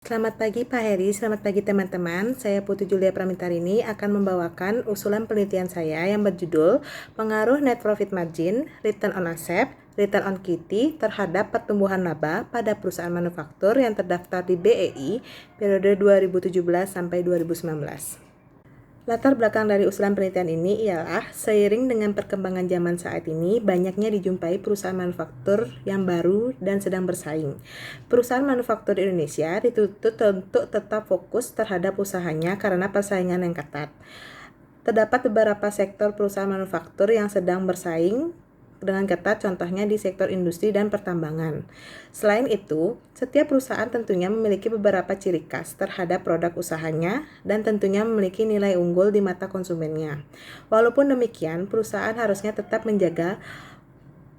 Selamat pagi Pak Heri, selamat pagi teman-teman. Saya Putri Julia Pramitarini akan membawakan usulan penelitian saya yang berjudul Pengaruh Net Profit Margin, Return on Asset, Return on Equity terhadap pertumbuhan laba pada perusahaan manufaktur yang terdaftar di BEI periode 2017 sampai 2019. Latar belakang dari usulan penelitian ini ialah seiring dengan perkembangan zaman saat ini, banyaknya dijumpai perusahaan manufaktur yang baru dan sedang bersaing. Perusahaan manufaktur di Indonesia dituntut untuk tetap fokus terhadap usahanya karena persaingan yang ketat. Terdapat beberapa sektor perusahaan manufaktur yang sedang bersaing dengan ketat, contohnya di sektor industri dan pertambangan. Selain itu, setiap perusahaan tentunya memiliki beberapa ciri khas terhadap produk usahanya dan tentunya memiliki nilai unggul di mata konsumennya. Walaupun demikian, perusahaan harusnya tetap menjaga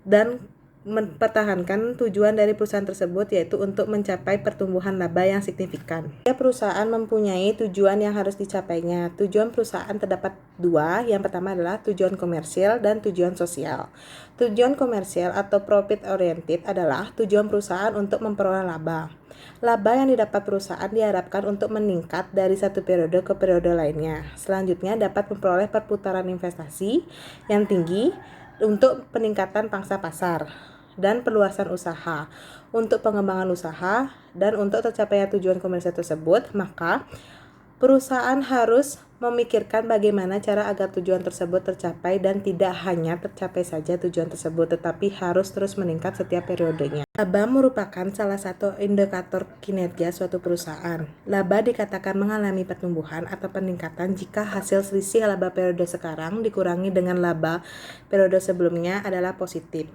dan mempertahankan tujuan dari perusahaan tersebut, yaitu untuk mencapai pertumbuhan laba yang signifikan. Setiap perusahaan mempunyai tujuan yang harus dicapainya. Tujuan perusahaan terdapat dua. Yang pertama adalah tujuan komersial dan tujuan sosial. Tujuan komersial atau profit oriented adalah tujuan perusahaan untuk memperoleh laba. Laba yang didapat perusahaan diharapkan untuk meningkat dari satu periode ke periode lainnya. Selanjutnya dapat memperoleh perputaran investasi yang tinggi untuk peningkatan pangsa pasar dan perluasan usaha. Untuk pengembangan usaha dan untuk tercapainya tujuan komersial tersebut, maka perusahaan harus memikirkan bagaimana cara agar tujuan tersebut tercapai dan tidak hanya tercapai saja tujuan tersebut, tetapi harus terus meningkat setiap periodenya. Laba merupakan salah satu indikator kinerja suatu perusahaan. Laba dikatakan mengalami pertumbuhan atau peningkatan jika hasil selisih laba periode sekarang dikurangi dengan laba periode sebelumnya adalah positif.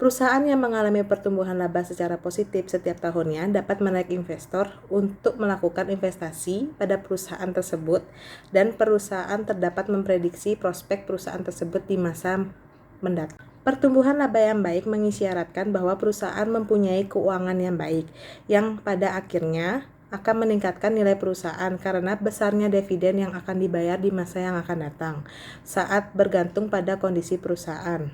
Perusahaan yang mengalami pertumbuhan laba secara positif setiap tahunnya dapat menarik investor untuk melakukan investasi pada perusahaan tersebut, dan perusahaan terdapat memprediksi prospek perusahaan tersebut di masa mendatang. Pertumbuhan laba yang baik mengisyaratkan bahwa perusahaan mempunyai keuangan yang baik, yang pada akhirnya akan meningkatkan nilai perusahaan karena besarnya dividen yang akan dibayar di masa yang akan datang, saat bergantung pada kondisi perusahaan.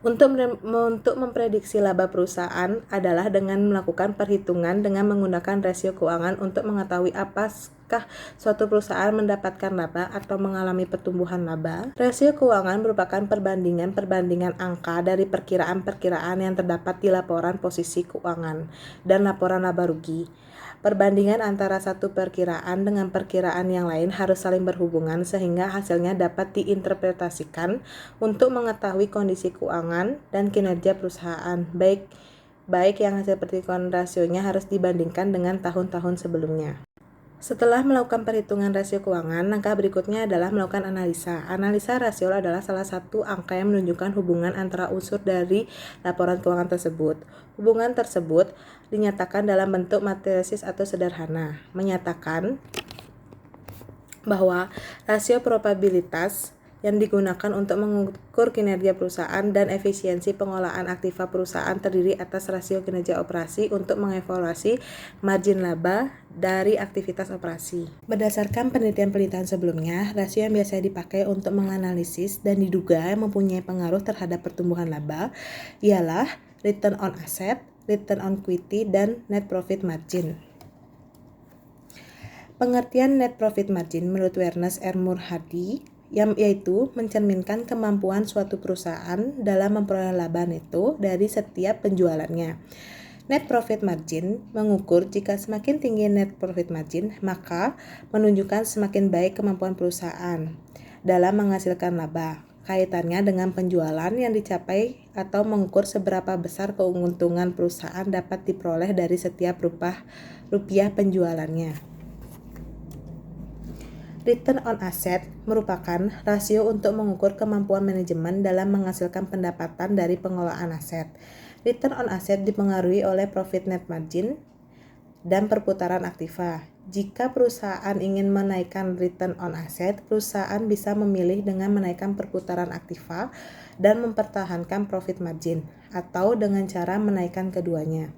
Untuk memprediksi laba perusahaan adalah dengan melakukan perhitungan dengan menggunakan rasio keuangan untuk mengetahui apakah suatu perusahaan mendapatkan laba atau mengalami pertumbuhan laba. Rasio keuangan merupakan perbandingan angka dari perkiraan-perkiraan yang terdapat di laporan posisi keuangan dan laporan laba rugi. Perbandingan antara satu perkiraan dengan perkiraan yang lain harus saling berhubungan sehingga hasilnya dapat diinterpretasikan untuk mengetahui kondisi keuangan dan kinerja perusahaan, baik yang hasil perhitungan rasionya harus dibandingkan dengan tahun-tahun sebelumnya. Setelah melakukan perhitungan rasio keuangan, langkah berikutnya adalah melakukan analisa. Analisa rasio adalah salah satu angka yang menunjukkan hubungan antara unsur dari laporan keuangan tersebut. Hubungan tersebut dinyatakan dalam bentuk matrisis atau sederhana, menyatakan bahwa rasio probabilitas yang digunakan untuk mengukur kinerja perusahaan dan efisiensi pengolahan aktiva perusahaan terdiri atas rasio kinerja operasi untuk mengevaluasi margin laba dari aktivitas operasi. Berdasarkan penelitian-penelitian sebelumnya, rasio yang biasa dipakai untuk menganalisis dan diduga mempunyai pengaruh terhadap pertumbuhan laba ialah return on asset, return on equity, dan net profit margin. Pengertian net profit margin menurut Ernest R. Murhadi yaitu mencerminkan kemampuan suatu perusahaan dalam memperoleh laba neto dari setiap penjualannya. Net profit margin mengukur jika semakin tinggi net profit margin, maka menunjukkan semakin baik kemampuan perusahaan dalam menghasilkan laba. Kaitannya dengan penjualan yang dicapai atau mengukur seberapa besar keuntungan perusahaan dapat diperoleh dari setiap rupiah penjualannya. Return on asset merupakan rasio untuk mengukur kemampuan manajemen dalam menghasilkan pendapatan dari pengelolaan aset. Return on asset dipengaruhi oleh profit net margin dan perputaran aktiva. Jika perusahaan ingin menaikkan return on asset, perusahaan bisa memilih dengan menaikkan perputaran aktiva dan mempertahankan profit margin, atau dengan cara menaikkan keduanya.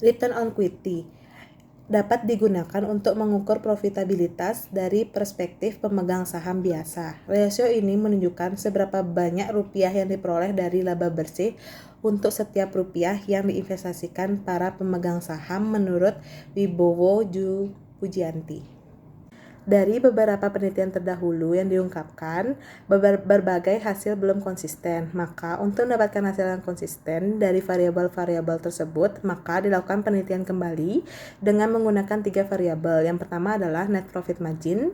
Return on equity dapat digunakan untuk mengukur profitabilitas dari perspektif pemegang saham biasa. Rasio ini menunjukkan seberapa banyak rupiah yang diperoleh dari laba bersih untuk setiap rupiah yang diinvestasikan para pemegang saham menurut Wibowo Pujianti. Dari beberapa penelitian terdahulu yang diungkapkan, berbagai hasil belum konsisten. Maka untuk mendapatkan hasil yang konsisten dari variabel-variabel tersebut, maka dilakukan penelitian kembali dengan menggunakan 3 variabel. Yang pertama adalah net profit margin,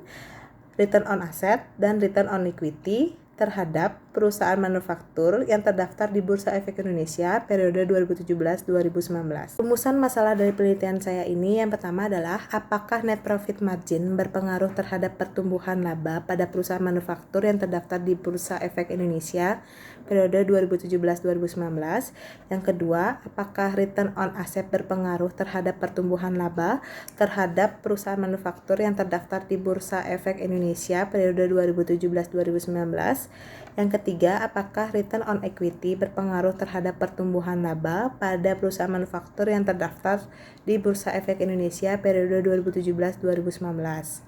return on asset, dan return on equity terhadap perusahaan manufaktur yang terdaftar di Bursa Efek Indonesia periode 2017-2019. Rumusan masalah dari penelitian saya ini yang pertama adalah apakah net profit margin berpengaruh terhadap pertumbuhan laba pada perusahaan manufaktur yang terdaftar di Bursa Efek Indonesia periode 2017-2019. Yang kedua, apakah return on asset berpengaruh terhadap pertumbuhan laba terhadap perusahaan manufaktur yang terdaftar di Bursa Efek Indonesia periode 2017-2019. Yang ketiga, apakah return on equity berpengaruh terhadap pertumbuhan laba pada perusahaan manufaktur yang terdaftar di Bursa Efek Indonesia periode 2017-2019.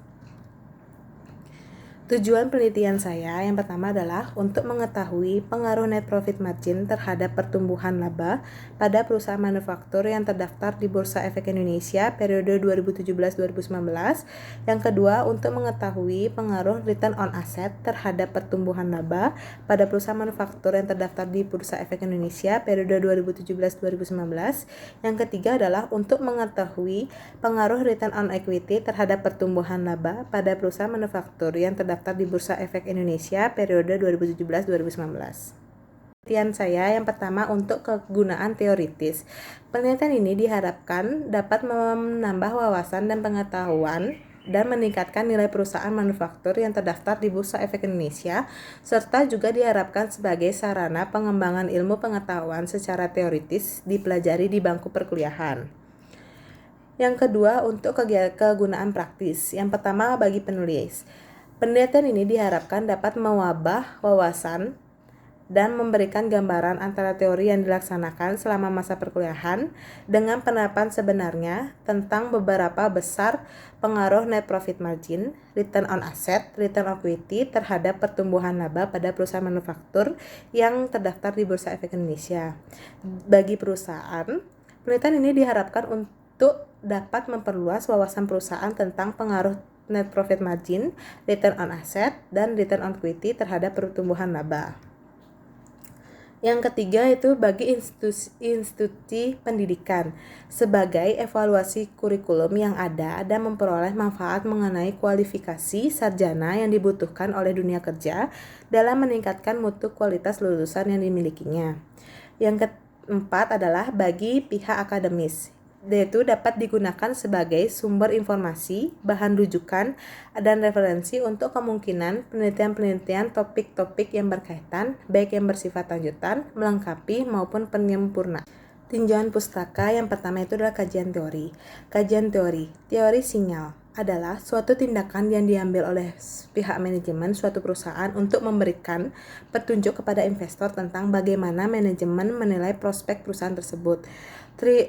Tujuan penelitian saya yang pertama adalah untuk mengetahui pengaruh net profit margin terhadap pertumbuhan laba pada perusahaan manufaktur yang terdaftar di Bursa Efek Indonesia periode 2017-2019. Yang kedua, untuk mengetahui pengaruh return on asset terhadap pertumbuhan laba pada perusahaan manufaktur yang terdaftar di Bursa Efek Indonesia periode 2017-2019. Yang ketiga adalah untuk mengetahui pengaruh return on equity terhadap pertumbuhan laba pada perusahaan manufaktur yang terdaftar di Bursa Efek Indonesia periode 2017-2019. Penelitian saya yang pertama untuk kegunaan teoritis. Penelitian ini diharapkan dapat menambah wawasan dan pengetahuan dan meningkatkan nilai perusahaan manufaktur yang terdaftar di Bursa Efek Indonesia, serta juga diharapkan sebagai sarana pengembangan ilmu pengetahuan secara teoritis dipelajari di bangku perkuliahan. Yang kedua, untuk kegunaan praktis. Yang pertama, bagi penulis. Penelitian ini diharapkan dapat mewabah wawasan dan memberikan gambaran antara teori yang dilaksanakan selama masa perkuliahan dengan penerapan sebenarnya tentang beberapa besar pengaruh net profit margin, return on asset, return on equity terhadap pertumbuhan laba pada perusahaan manufaktur yang terdaftar di Bursa Efek Indonesia. Bagi perusahaan, penelitian ini diharapkan untuk dapat memperluas wawasan perusahaan tentang pengaruh net profit margin, return on asset, dan return on equity terhadap pertumbuhan laba. Yang ketiga itu bagi institusi pendidikan sebagai evaluasi kurikulum yang ada dan memperoleh manfaat mengenai kualifikasi sarjana yang dibutuhkan oleh dunia kerja dalam meningkatkan mutu kualitas lulusan yang dimilikinya. Yang keempat adalah bagi pihak akademis, yaitu dapat digunakan sebagai sumber informasi, bahan rujukan, dan referensi untuk kemungkinan penelitian-penelitian topik-topik yang berkaitan, baik yang bersifat lanjutan, melengkapi, maupun penyempurnaan. Tinjauan pustaka yang pertama itu adalah kajian teori. Kajian teori sinyal adalah suatu tindakan yang diambil oleh pihak manajemen suatu perusahaan untuk memberikan petunjuk kepada investor tentang bagaimana manajemen menilai prospek perusahaan tersebut.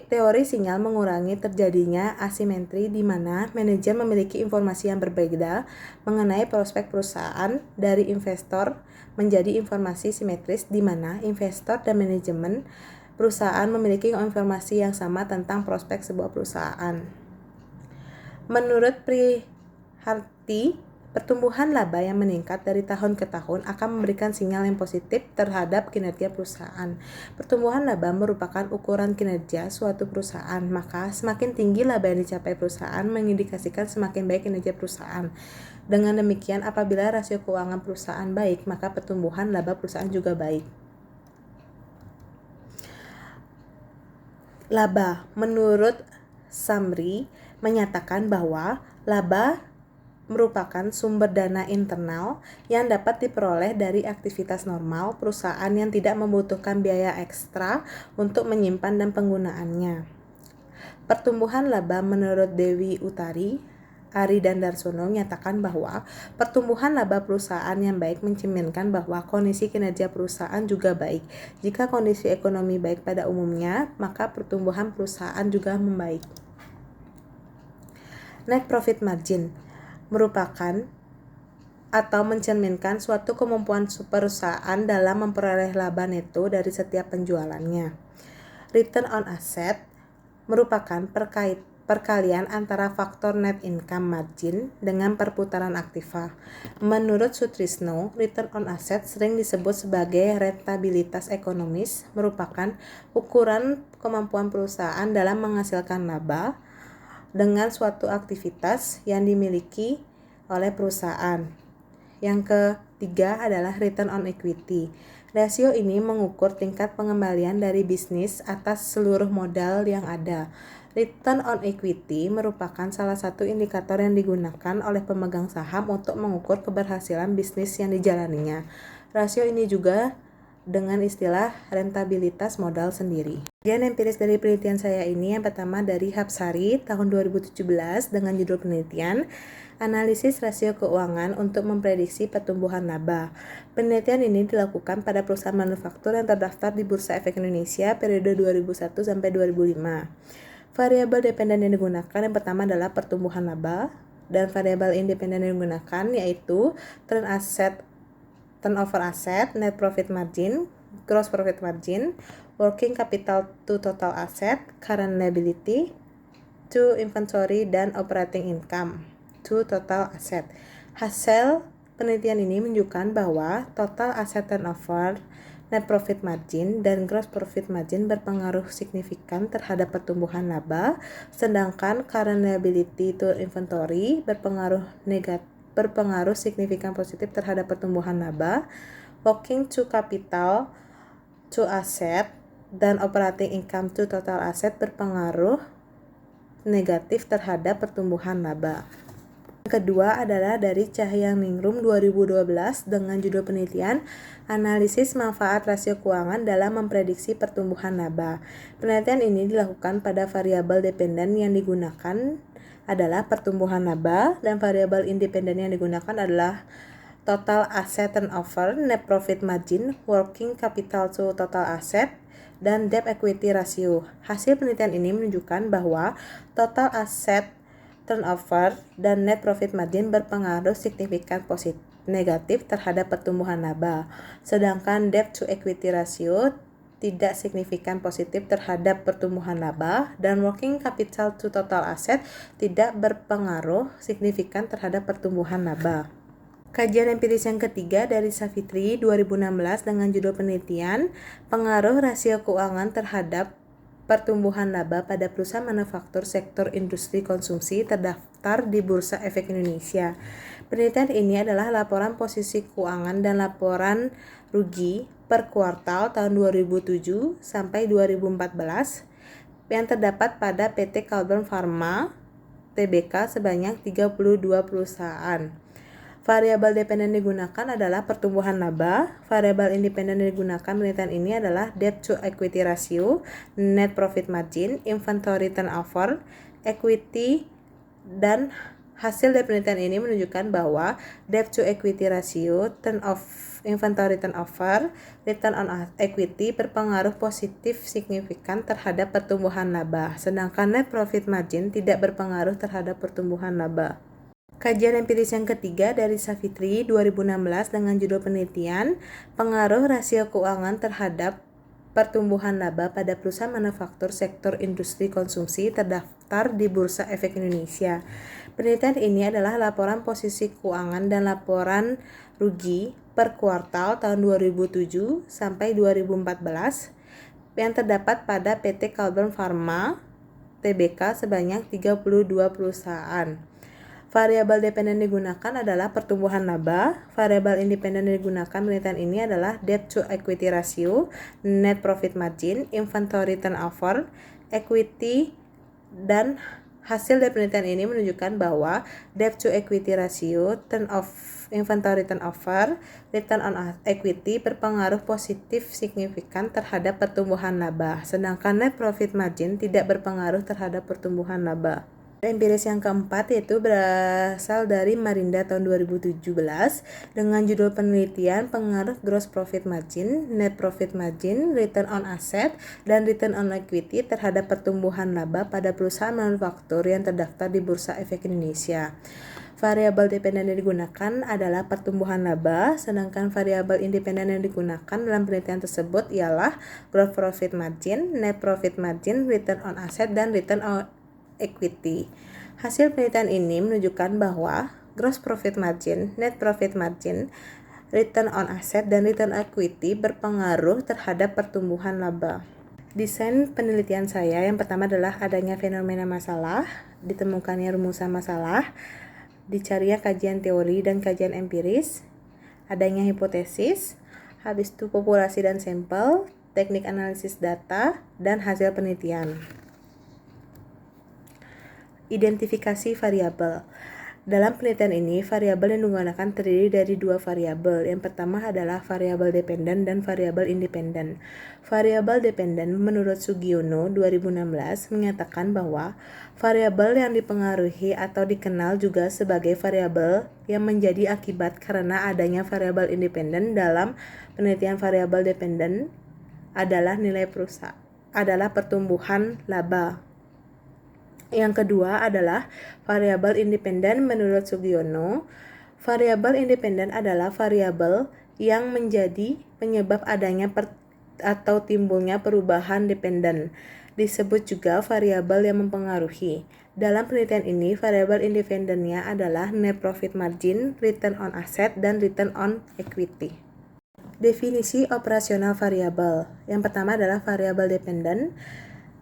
Teori sinyal mengurangi terjadinya asimetri di mana manajer memiliki informasi yang berbeda mengenai prospek perusahaan dari investor menjadi informasi simetris di mana investor dan manajemen perusahaan memiliki informasi yang sama tentang prospek sebuah perusahaan. Menurut Priharti, pertumbuhan laba yang meningkat dari tahun ke tahun akan memberikan sinyal yang positif terhadap kinerja perusahaan. Pertumbuhan laba merupakan ukuran kinerja suatu perusahaan, maka semakin tinggi laba yang dicapai perusahaan mengindikasikan semakin baik kinerja perusahaan. Dengan demikian, apabila rasio keuangan perusahaan baik, maka pertumbuhan laba perusahaan juga baik. Laba, menurut Samri, menyatakan bahwa laba merupakan sumber dana internal yang dapat diperoleh dari aktivitas normal perusahaan yang tidak membutuhkan biaya ekstra untuk menyimpan dan penggunaannya. Pertumbuhan laba menurut Dewi Utari, Ari dan Darsono menyatakan bahwa pertumbuhan laba perusahaan yang baik mencerminkan bahwa kondisi kinerja perusahaan juga baik. Jika kondisi ekonomi baik pada umumnya, maka pertumbuhan perusahaan juga membaik. Net profit margin merupakan atau mencerminkan suatu kemampuan perusahaan dalam memperoleh laba neto dari setiap penjualannya. Return on asset merupakan perkalian antara faktor net income margin dengan perputaran aktiva. Menurut Sutrisno, return on asset sering disebut sebagai rentabilitas ekonomis, merupakan ukuran kemampuan perusahaan dalam menghasilkan laba dengan suatu aktivitas yang dimiliki oleh perusahaan. Yang ketiga adalah return on equity. Rasio ini mengukur tingkat pengembalian dari bisnis atas seluruh modal yang ada. Return on equity merupakan salah satu indikator yang digunakan oleh pemegang saham untuk mengukur keberhasilan bisnis yang dijalaninya. Rasio ini juga dengan istilah rentabilitas modal sendiri. Kajian empiris dari penelitian saya ini yang pertama dari Hapsari tahun 2017 dengan judul penelitian Analisis rasio keuangan untuk memprediksi pertumbuhan laba. Penelitian ini dilakukan pada perusahaan manufaktur yang terdaftar di Bursa Efek Indonesia periode 2001 sampai 2005. Variabel dependen yang digunakan yang pertama adalah pertumbuhan laba, dan variabel independen yang digunakan yaitu turnover asset, net profit margin, gross profit margin, working capital to total asset, current liability to inventory, dan operating income to total asset. Hasil penelitian ini menunjukkan bahwa total asset turnover, net profit margin, dan gross profit margin berpengaruh signifikan terhadap pertumbuhan laba, sedangkan current liability to inventory berpengaruh signifikan positif terhadap pertumbuhan laba, working to capital to asset, dan operating income to total asset berpengaruh negatif terhadap pertumbuhan laba. Yang kedua adalah dari Cahyanningrum 2012 dengan judul penelitian Analisis manfaat rasio keuangan dalam memprediksi pertumbuhan laba. Penelitian ini dilakukan pada variabel dependen yang digunakan adalah pertumbuhan laba, dan variabel independen yang digunakan adalah total asset turnover, net profit margin, working capital to total asset, dan debt equity ratio. Hasil penelitian ini menunjukkan bahwa total asset turnover dan net profit margin berpengaruh signifikan negatif terhadap pertumbuhan laba, sedangkan debt to equity ratio tidak signifikan positif terhadap pertumbuhan laba, dan working capital to total asset tidak berpengaruh signifikan terhadap pertumbuhan laba. Kajian empiris yang ketiga dari Savitri 2016 dengan judul penelitian Pengaruh rasio keuangan terhadap pertumbuhan laba pada perusahaan manufaktur sektor industri konsumsi terdaftar di Bursa Efek Indonesia. Penelitian ini adalah laporan posisi keuangan dan laporan rugi per kuartal tahun 2007 sampai 2014 yang terdapat pada PT Caldron Pharma Tbk sebanyak 32 perusahaan. Variabel dependen digunakan adalah pertumbuhan laba. Variabel independen yang digunakan penelitian ini adalah debt to equity ratio, net profit margin, inventory turnover, equity, dan hasil dari penelitian ini menunjukkan bahwa debt to equity ratio, inventory turnover, return on equity berpengaruh positif signifikan terhadap pertumbuhan laba, sedangkan net profit margin tidak berpengaruh terhadap pertumbuhan laba. Kajian empiris yang ketiga dari Savitri 2016 dengan judul penelitian Pengaruh rasio keuangan terhadap pertumbuhan laba pada perusahaan manufaktur sektor industri konsumsi terdaftar di Bursa Efek Indonesia. Penelitian ini adalah laporan posisi keuangan dan laporan rugi per kuartal tahun 2007 sampai 2014 yang terdapat pada PT Caldron Pharma Tbk sebanyak 32 perusahaan. Variabel dependen digunakan adalah pertumbuhan laba. Variabel independen digunakan penelitian ini adalah debt to equity ratio, net profit margin, inventory turnover, equity, dan hasil dari penelitian ini menunjukkan bahwa debt to equity ratio, inventory turnover, return on equity berpengaruh positif signifikan terhadap pertumbuhan laba, sedangkan net profit margin tidak berpengaruh terhadap pertumbuhan laba. Empiris yang keempat yaitu berasal dari Marinda tahun 2017 dengan judul penelitian Pengaruh gross profit margin, net profit margin, return on asset, dan return on equity terhadap pertumbuhan laba pada perusahaan manufaktur yang terdaftar di Bursa Efek Indonesia. Variabel dependen yang digunakan adalah pertumbuhan laba, sedangkan variabel independen yang digunakan dalam penelitian tersebut ialah gross profit margin, net profit margin, return on asset, dan return on equity. Hasil penelitian ini menunjukkan bahwa gross profit margin, net profit margin, return on asset, dan return on equity berpengaruh terhadap pertumbuhan laba. Desain penelitian saya yang pertama adalah adanya fenomena masalah, ditemukannya rumusan masalah, dicarinya kajian teori dan kajian empiris, adanya hipotesis, habis itu populasi dan sampel, teknik analisis data, dan hasil penelitian. Identifikasi variabel. Dalam penelitian ini, variabel yang digunakan terdiri dari dua variabel. Yang pertama adalah variabel dependen dan variabel independen. Variabel dependen menurut Sugiono 2016 menyatakan bahwa variabel yang dipengaruhi atau dikenal juga sebagai variabel yang menjadi akibat karena adanya variabel independen dalam penelitian variabel dependen adalah nilai perusahaan, adalah pertumbuhan laba. Yang kedua adalah variabel independen menurut Sugiono. Variabel independen adalah variabel yang menjadi penyebab adanya atau timbulnya perubahan dependen. Disebut juga variabel yang mempengaruhi. Dalam penelitian ini, variabel independennya adalah net profit margin, return on asset, dan return on equity. Definisi operasional variabel. Yang pertama adalah variabel dependen.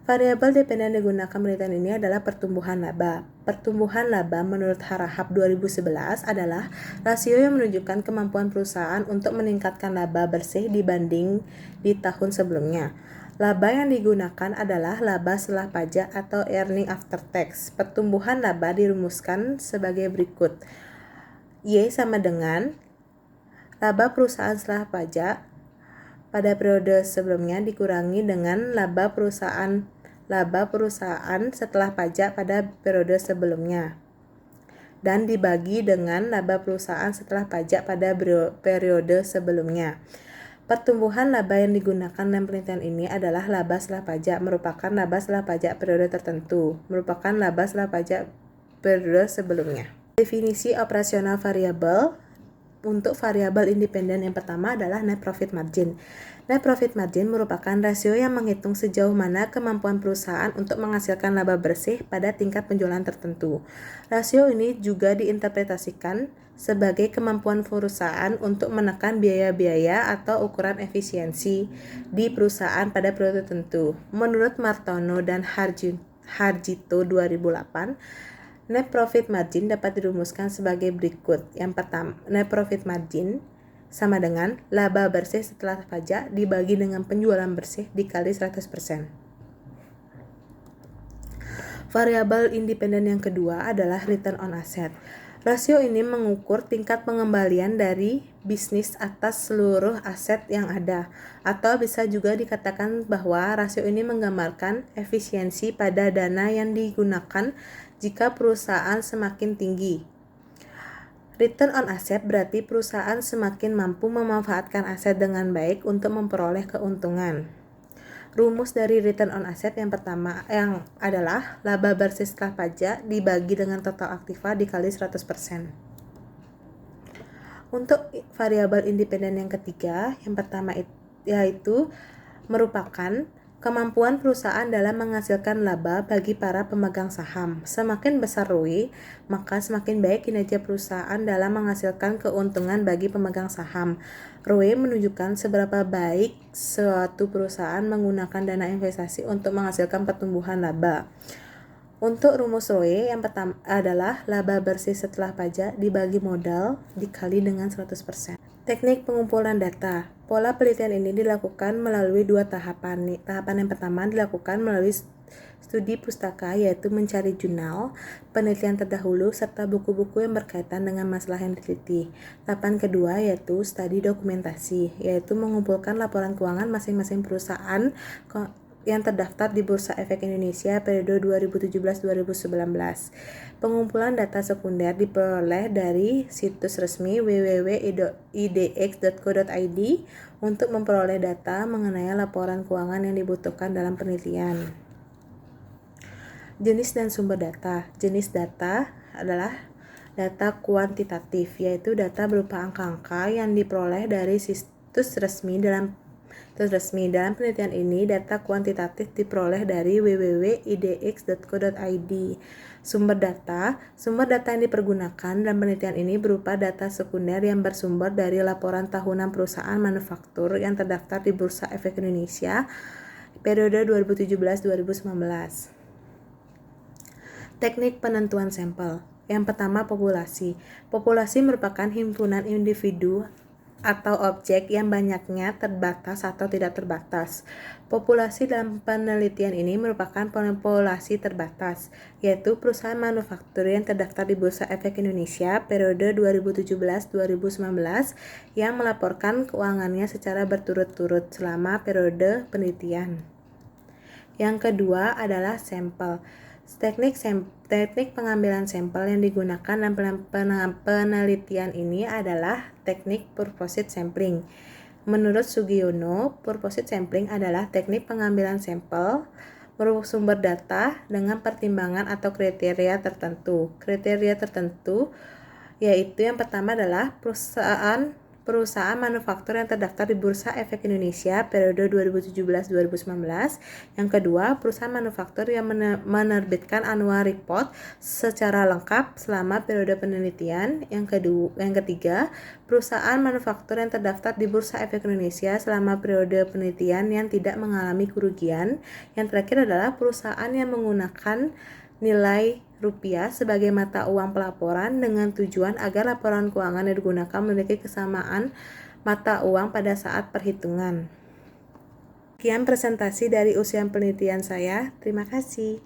Variabel dependen yang digunakan penelitian ini adalah pertumbuhan laba. Pertumbuhan laba menurut Harahap 2011 adalah rasio yang menunjukkan kemampuan perusahaan untuk meningkatkan laba bersih dibanding di tahun sebelumnya. Laba yang digunakan adalah laba setelah pajak atau earning after tax. Pertumbuhan laba dirumuskan sebagai berikut. Y sama dengan laba perusahaan setelah pajak pada periode sebelumnya dikurangi dengan laba perusahaan setelah pajak pada periode sebelumnya dan dibagi dengan laba perusahaan setelah pajak pada periode sebelumnya. Pertumbuhan laba yang digunakan dalam penelitian ini adalah laba setelah pajak, merupakan laba setelah pajak periode tertentu, merupakan laba setelah pajak periode sebelumnya. Definisi operasional variabel. Untuk variabel independen yang pertama adalah net profit margin. Net profit margin merupakan rasio yang menghitung sejauh mana kemampuan perusahaan untuk menghasilkan laba bersih pada tingkat penjualan tertentu. Rasio ini juga diinterpretasikan sebagai kemampuan perusahaan untuk menekan biaya-biaya atau ukuran efisiensi di perusahaan pada periode tertentu. Menurut Martono dan Harjito 2008, net profit margin dapat dirumuskan sebagai berikut. Yang pertama, net profit margin sama dengan laba bersih setelah pajak dibagi dengan penjualan bersih dikali 100%. Variabel independen yang kedua adalah return on asset. Rasio ini mengukur tingkat pengembalian dari bisnis atas seluruh aset yang ada, atau bisa juga dikatakan bahwa rasio ini menggambarkan efisiensi pada dana yang digunakan jika perusahaan semakin tinggi. Return on asset berarti perusahaan semakin mampu memanfaatkan aset dengan baik untuk memperoleh keuntungan. Rumus dari return on asset yang pertama yang adalah laba bersih setelah pajak dibagi dengan total aktiva dikali 100%. Untuk variabel independen yang ketiga, yang pertama yaitu merupakan kemampuan perusahaan dalam menghasilkan laba bagi para pemegang saham. Semakin besar ROE, maka semakin baik kinerja perusahaan dalam menghasilkan keuntungan bagi pemegang saham. ROE menunjukkan seberapa baik suatu perusahaan menggunakan dana investasi untuk menghasilkan pertumbuhan laba. Untuk rumus ROE yang pertama adalah laba bersih setelah pajak dibagi modal dikali dengan 100%. Teknik pengumpulan data. Pola penelitian ini dilakukan melalui dua tahapan. Tahapan yang pertama dilakukan melalui studi pustaka, yaitu mencari jurnal, penelitian terdahulu, serta buku-buku yang berkaitan dengan masalah yang diteliti. Tahapan kedua yaitu studi dokumentasi, yaitu mengumpulkan laporan keuangan masing-masing perusahaan yang terdaftar di Bursa Efek Indonesia periode 2017-2019. Pengumpulan data sekunder diperoleh dari situs resmi www.idx.co.id untuk memperoleh data mengenai laporan keuangan yang dibutuhkan dalam penelitian. Jenis dan sumber data. Jenis data adalah data kuantitatif, yaitu data berupa angka-angka yang diperoleh dari situs resmi. Dalam penelitian ini, data kuantitatif diperoleh dari www.idx.co.id. Sumber data yang dipergunakan dalam penelitian ini berupa data sekunder yang bersumber dari laporan tahunan perusahaan manufaktur yang terdaftar di Bursa Efek Indonesia periode 2017-2019. Teknik penentuan sampel. Yang pertama, populasi. Populasi merupakan himpunan individu atau objek yang banyaknya terbatas atau tidak terbatas. Populasi dalam penelitian ini merupakan populasi terbatas, yaitu perusahaan manufaktur yang terdaftar di Bursa Efek Indonesia periode 2017-2019 yang melaporkan keuangannya secara berturut-turut selama periode penelitian. Yang kedua adalah sampel. Teknik pengambilan sampel yang digunakan dalam penelitian ini adalah teknik purposive sampling. Menurut Sugiono, purposive sampling adalah teknik pengambilan sampel bersumber data dengan pertimbangan atau kriteria tertentu. Kriteria tertentu yaitu yang pertama adalah perusahaan manufaktur yang terdaftar di Bursa Efek Indonesia periode 2017-2019. Yang kedua, perusahaan manufaktur yang menerbitkan annual report secara lengkap selama periode penelitian. Yang ketiga, perusahaan manufaktur yang terdaftar di Bursa Efek Indonesia selama periode penelitian yang tidak mengalami kerugian. Yang terakhir adalah perusahaan yang menggunakan nilai rupiah sebagai mata uang pelaporan dengan tujuan agar laporan keuangan yang digunakan memiliki kesamaan mata uang pada saat perhitungan. Sekian presentasi dari ujian penelitian saya. Terima kasih.